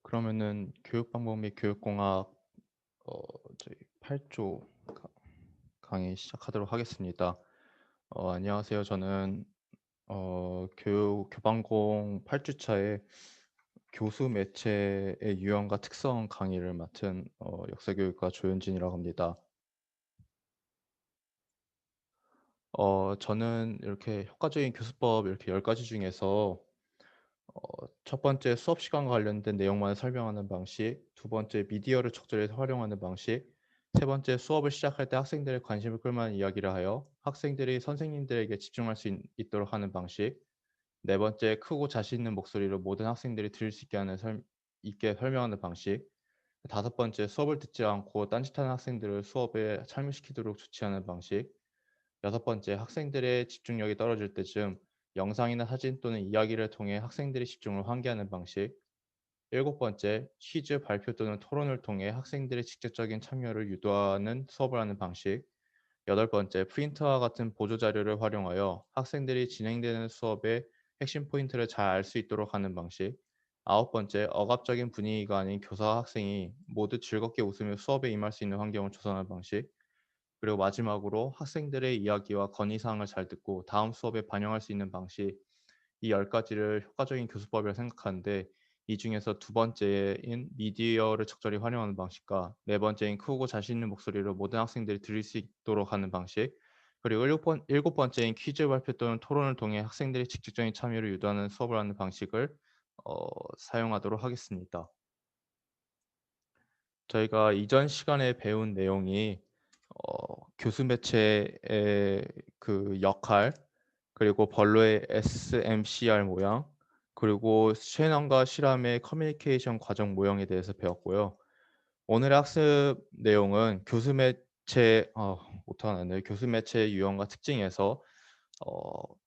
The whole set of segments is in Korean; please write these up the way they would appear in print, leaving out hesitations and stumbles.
그러면은 교육 방법 및 교육공학 어 저희 8조 강의 시작하도록 하겠습니다. 안녕하세요. 저는 교방공 8 주차에 교수 매체의 유형과 특성 강의를 맡은 역사교육과 조현진이라고 합니다. 저는 이렇게 효과적인 교수법 이렇게 10 가지 중에서 첫 번째 수업 시간과 관련된 내용만을 설명하는 방식, 두 번째 미디어를 적절히 활용하는 방식, 세 번째 수업을 시작할 때 학생들의 관심을 끌만한 이야기를 하여 학생들이 선생님들에게 집중할 수 있도록 하는 방식, 네 번째 크고 자신 있는 목소리로 모든 학생들이 들을 수 있게 설명하는 방식, 다섯 번째 수업을 듣지 않고 딴짓하는 학생들을 수업에 참여시키도록 조치하는 방식, 여섯 번째 학생들의 집중력이 떨어질 때쯤 영상이나 사진 또는 이야기를 통해 학생들의 집중을 환기하는 방식, 일곱 번째 퀴즈, 발표 또는 토론을 통해 학생들의 직접적인 참여를 유도하는 수업을 하는 방식, 여덟 번째 프린터와 같은 보조 자료를 활용하여 학생들이 진행되는 수업의 핵심 포인트를 잘 알 수 있도록 하는 방식, 아홉 번째 억압적인 분위기가 아닌 교사와 학생이 모두 즐겁게 웃으며 수업에 임할 수 있는 환경을 조성하는 방식, 그리고 마지막으로 학생들의 이야기와 건의사항을 잘 듣고 다음 수업에 반영할 수 있는 방식, 이 10 가지를 효과적인 교수법이라 생각하는데, 이 중에서 두 번째인 미디어를 적절히 활용하는 방식과 네 번째인 크고 자신 있는 목소리로 모든 학생들이 들을 수 있도록 하는 방식, 그리고 일곱 번째인 퀴즈, 발표 또는 토론을 통해 학생들이 직접적인 참여를 유도하는 수업을 하는 방식을 사용하도록 하겠습니다. 저희가 이전 시간에 배운 내용이 교수 매체의 그 역할, 그리고 번로의 SMCR 모양, 그리고 셰넌과 시람의 커뮤니케이션 과정 모형에 대해서 배웠고요. 오늘의 학습 내용은 오타가 났네요. 교수 매체의 유형과 특징에서 어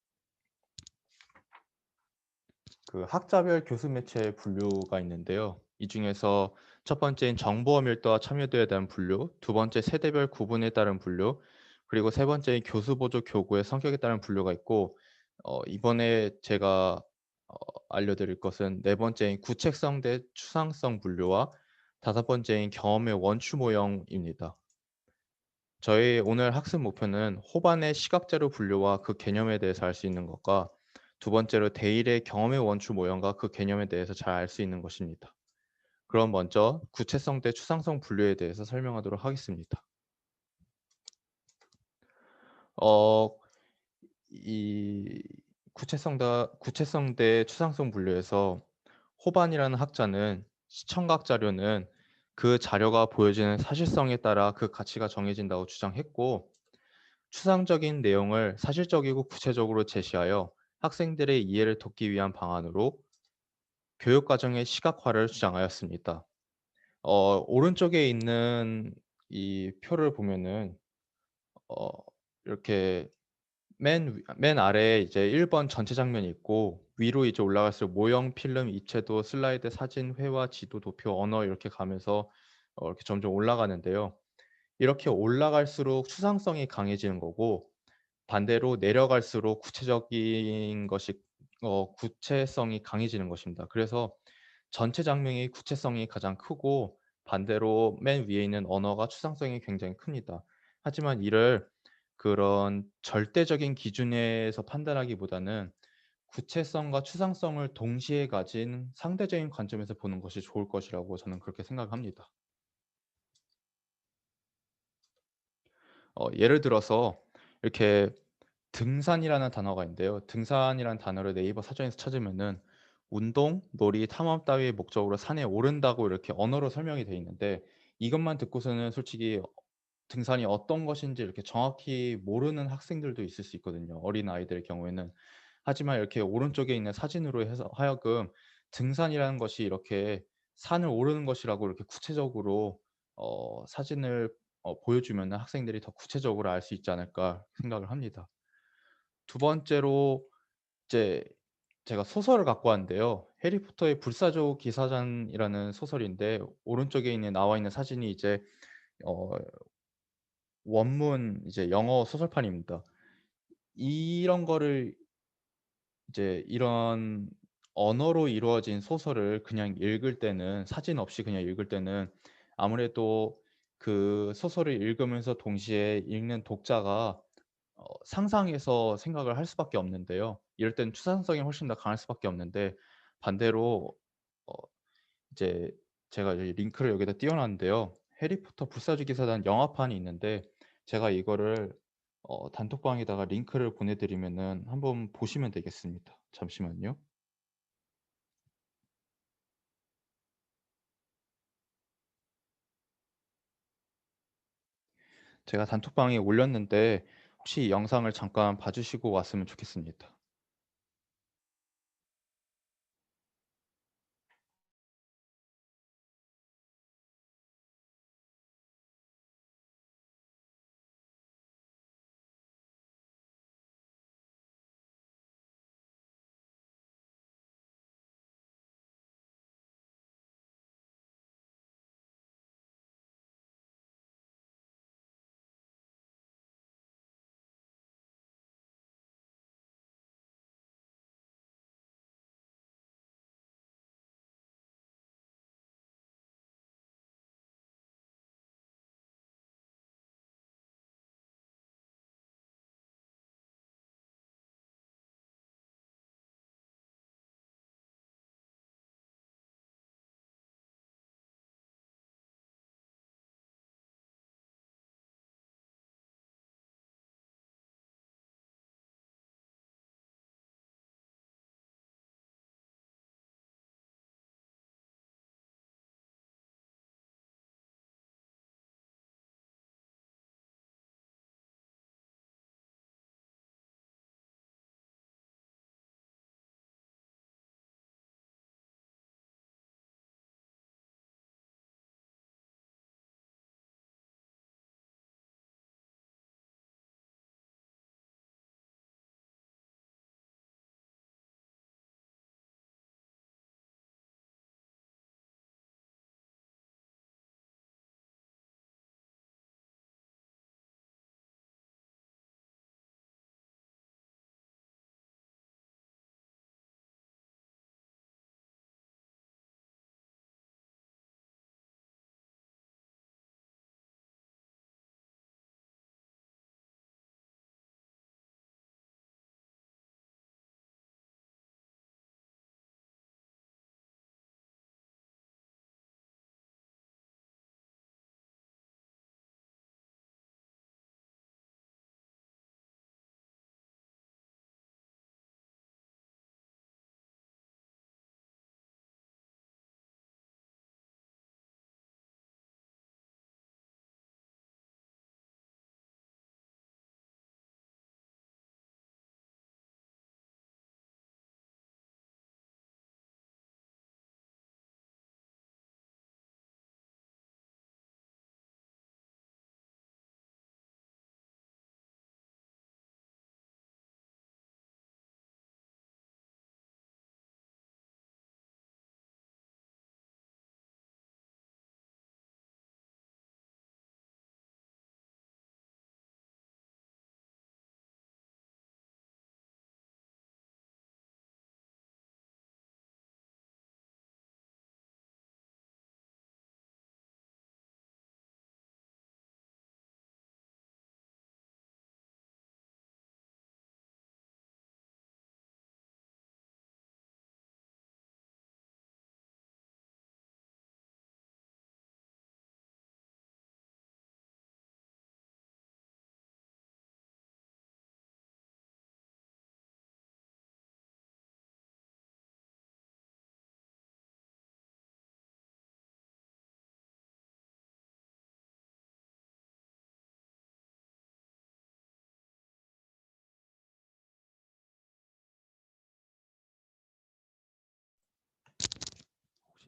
그 학자별 교수 매체의 분류가 있는데요. 이 중에서 첫 번째인 정보화 밀도와 참여도에 대한 분류, 두 번째 세대별 구분에 따른 분류, 그리고 세 번째인 교수 보조 교구의 성격에 따른 분류가 있고, 이번에 제가 어 알려드릴 것은 네 번째인 구체성 대 추상성 분류와 다섯 번째인 경험의 원추 모형입니다. 저희 오늘 학습 목표는 호반의 시각자료 분류와 그 개념에 대해서 알 수 있는 것과, 두 번째로 대일의 경험의 원추 모형과 그 개념에 대해서 잘 알 수 있는 것입니다. 그럼 먼저 구체성 대 추상성 분류에 대해서 설명하도록 하겠습니다. 어 이 구체성 대 추상성 분류에서 호반이라는 학자는 시청각 자료는 그 자료가 보여지는 사실성에 따라 그 가치가 정해진다고 주장했고, 추상적인 내용을 사실적이고 구체적으로 제시하여 학생들의 이해를 돕기 위한 방안으로 교육 과정의 시각화를 주장하였습니다. 오른쪽에 있는 이 표를 보면은 어 이렇게 맨 아래에 이제 1번 전체 장면이 있고, 위로 이제 올라갈수록 모형, 필름, 입체도, 슬라이드, 사진, 회화, 지도, 도표, 언어 이렇게 가면서 이렇게 점점 올라가는데요. 이렇게 올라갈수록 추상성이 강해지는 거고, 반대로 내려갈수록 구체성이 강해지는 것입니다. 그래서 전체 장면의 구체성이 가장 크고, 반대로 맨 위에 있는 언어가 추상성이 굉장히 큽니다. 하지만 이를 그런 절대적인 기준에서 판단하기보다는 구체성과 추상성을 동시에 가진 상대적인 관점에서 보는 것이 좋을 것이라고 저는 그렇게 생각합니다. 예를 들어서 이렇게 등산이라는 단어가 있는데요. 등산이라는 단어를 네이버 사전에서 찾으면은 운동, 놀이, 탐험 따위의 목적으로 산에 오른다고 이렇게 언어로 설명이 돼 있는데, 이것만 듣고서는 솔직히 등산이 어떤 것인지 이렇게 정확히 모르는 학생들도 있을 수 있거든요, 어린아이들의 경우에는. 하지만 이렇게 오른쪽에 있는 사진으로 해서 하여금 등산이라는 것이 이렇게 산을 오르는 것이라고 이렇게 구체적으로 사진을 보여주면은 학생들이 더 구체적으로 알 수 있지 않을까 생각을 합니다. 두 번째로 이제 제가 소설을 갖고 왔는데요. 해리포터의 불사조 기사단이라는 소설인데, 오른쪽에 나와 있는 사진이 이제 어 원문 이제 영어 소설판입니다. 이런 거를 이제 이런 언어로 이루어진 소설을 그냥 읽을 때는 사진 없이 그냥 읽을 때는 아무래도 그 소설을 읽으면서 동시에 읽는 독자가 상상해서 생각을 할 수밖에 없는데요. 이럴 땐 추상성이 훨씬 더 강할 수밖에 없는데 반대로 어 이제 제가 여기 링크를 여기다 띄워 놨는데요. 해리포터 불사조 기사단 영화판이 있는데 제가 이거를 단톡방에다가 링크를 보내 드리면은 한번 보시면 되겠습니다. 잠시만요. 제가 단톡방에 올렸는데 혹시 이 영상을 잠깐 봐 주시고 왔으면 좋겠습니다.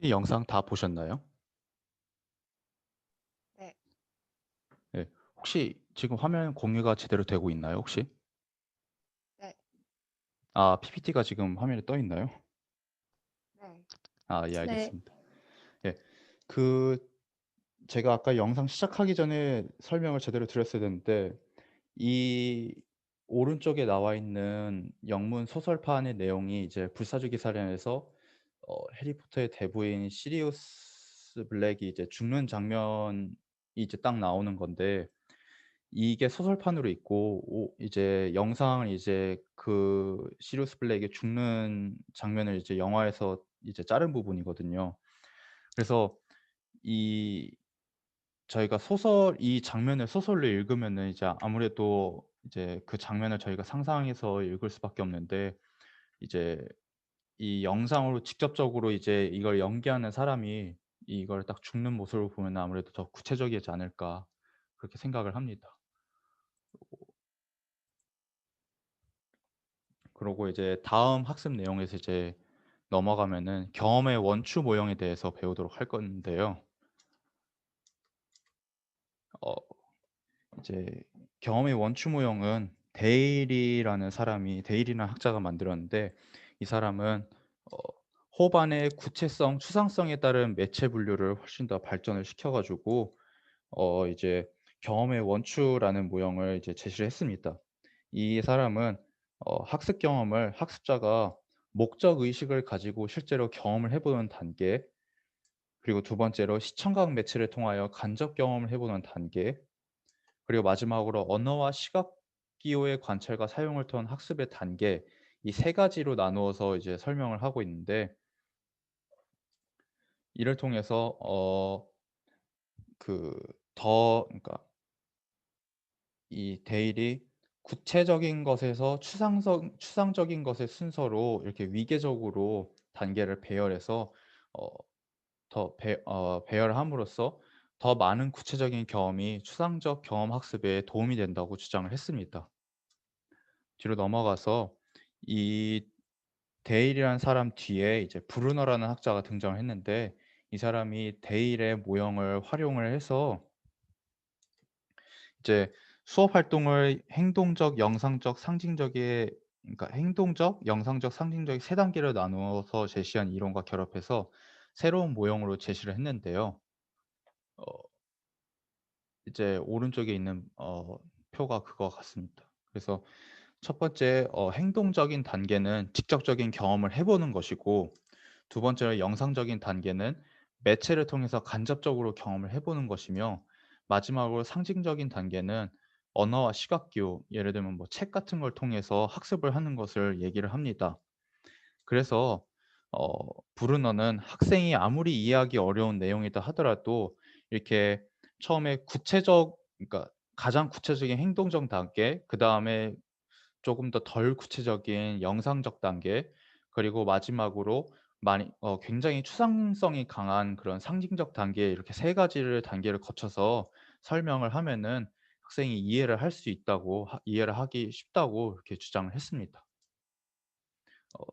혹시 영상 다 보셨나요? 네. 네. 혹시 지금 화면 공유가 제대로 되고 있나요, 혹시? 네. 아, PPT가 지금 화면에 떠 있나요? 네. 아, 예, 네. 알겠습니다. 예. 그 제가 아까 영상 시작하기 전에 설명을 제대로 드렸어야 되는데 이 오른쪽에 나와 있는 영문 소설판의 내용이 이제 불사조기 사련에서 해리포터의 대부인 시리우스 블랙이 이제 죽는 장면이 이제 딱 나오는 건데, 이게 소설판으로 있고 이제 영상을 이제 그 시리우스 블랙이 죽는 장면을 이제 영화에서 이제 자른 부분이거든요. 그래서 이 저희가 이 장면을 소설로 읽으면은 이제 아무래도 이제 그 장면을 저희가 상상해서 읽을 수밖에 없는데, 이제 이 영상으로 직접적으로 이제 이걸 연기하는 사람이 이걸 딱 죽는 모습을 보면 아무래도 더 구체적이지 않을까, 그렇게 생각을 합니다. 그러고 이제 다음 학습 내용에서 이제 넘어가면은 경험의 원추 모형에 대해서 배우도록 할 건데요. 어 이제 경험의 원추 모형은 데일이라는 학자가 만들었는데, 이 사람은 어 호반의 구체성, 추상성에 따른 매체 분류를 훨씬 더 발전을 시켜 가지고 이제 경험의 원추라는 모형을 이제 제시를 했습니다. 이 사람은 학습 경험을 학습자가 목적 의식을 가지고 실제로 경험을 해 보는 단계, 그리고 두 번째로 시청각 매체를 통하여 간접 경험을 해 보는 단계, 그리고 마지막으로 언어와 시각 기호의 관찰과 사용을 통한 학습의 단계, 이 세 가지로 나누어서 이제 설명을 하고 있는데, 이를 통해서 그 그러니까 이 데일이 구체적인 것에서 추상적인 것의 순서로 이렇게 위계적으로 단계를 배열해서 어 배열함으로써 더 많은 구체적인 경험이 추상적 경험 학습에 도움이 된다고 주장을 했습니다. 뒤로 넘어가서 이 데일이라는 사람 뒤에 이제 브루너라는 학자가 등장을 했는데, 이 사람이 데일의 모형을 활용을 해서 이제 수업 활동을 행동적, 영상적, 상징적의 그러니까 행동적, 영상적, 상징적 세 단계로 나누어서 제시한 이론과 결합해서 새로운 모형으로 제시를 했는데요. 어 이제 오른쪽에 있는 표가 그거 같습니다. 그래서 첫 번째 행동적인 단계는 직접적인 경험을 해 보는 것이고, 두 번째로 영상적인 단계는 매체를 통해서 간접적으로 경험을 해 보는 것이며, 마지막으로 상징적인 단계는 언어와 시각 기호, 예를 들면 뭐 책 같은 걸 통해서 학습을 하는 것을 얘기를 합니다. 그래서 어 브루너는 학생이 아무리 이해하기 어려운 내용이다 하더라도 이렇게 처음에 그러니까 가장 구체적인 행동적 단계, 그다음에 조금 더 덜 구체적인 영상적 단계, 그리고 마지막으로 굉장히 추상성이 강한 그런 상징적 단계, 이렇게 세 가지를 단계를 거쳐서 설명을 하면은 학생이 이해를 하기 쉽다고 이렇게 주장을 했습니다. 어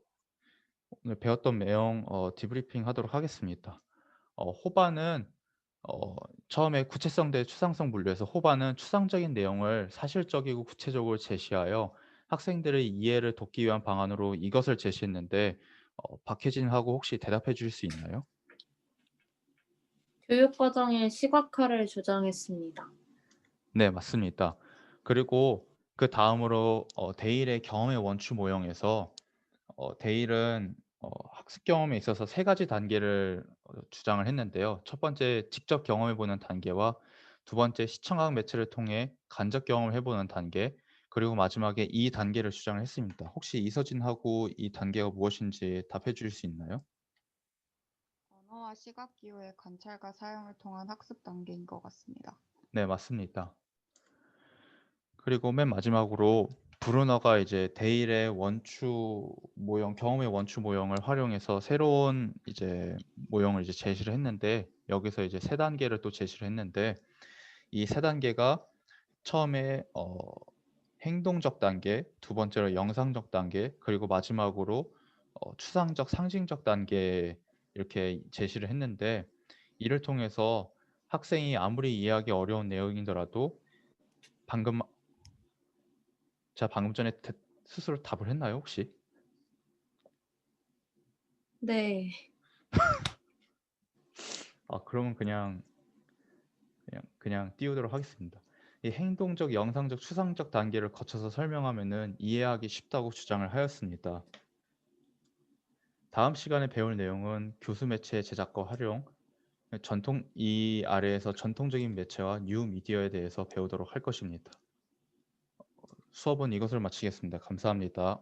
오늘 배웠던 내용 디브리핑 하도록 하겠습니다. 호반은 어 처음에 구체성 대 추상성 분류에서, 호반은 추상적인 내용을 사실적이고 구체적으로 제시하여 학생들의 이해를 돕기 위한 방안으로 이것을 제시했는데, 박혜진하고 혹시 대답해 주실 수 있나요? 교육 과정의 시각화를 주장했습니다. 네, 맞습니다. 그리고 그다음으로 데일의 경험의 원추 모형에서 데일은 학습 경험에 있어서 세 가지 단계를 주장을 했는데요. 첫 번째 직접 경험해 보는 단계와, 두 번째 시청각 매체를 통해 간접 경험을 해 보는 단계, 그리고 마지막에 이 단계를 주장을 했습니다. 혹시 이서진하고 이 단계가 무엇인지 답해 주실 수 있나요? 언어와 시각 기호의 관찰과 사용을 통한 학습 단계인 것 같습니다. 네, 맞습니다. 그리고 맨 마지막으로 브루너가 이제 데일의 경험의 원추 모형을 활용해서 새로운 이제 모형을 이제 제시를 했는데, 여기서 이제 세 단계를 또 제시를 했는데, 이 세 단계가 처음에 행동적 단계, 두 번째로 영상적 단계, 그리고 마지막으로 추상적, 상징적 단계, 이렇게 제시를 했는데, 이를 통해서 학생이 아무리 이해하기 어려운 내용이더라도, 방금 제가 방금 전에 스스로 답을 했나요, 혹시? 네. 그러면 그냥 띄우도록 하겠습니다. 이 행동적, 영상적, 추상적 단계를 거쳐서 설명하면은 이해하기 쉽다고 주장을 하였습니다. 다음 시간에 배울 내용은 교수 매체의 제작과 활용, 이 아래에서 전통적인 매체와 뉴 미디어에 대해서 배우도록 할 것입니다. 수업은 이것을 마치겠습니다. 감사합니다.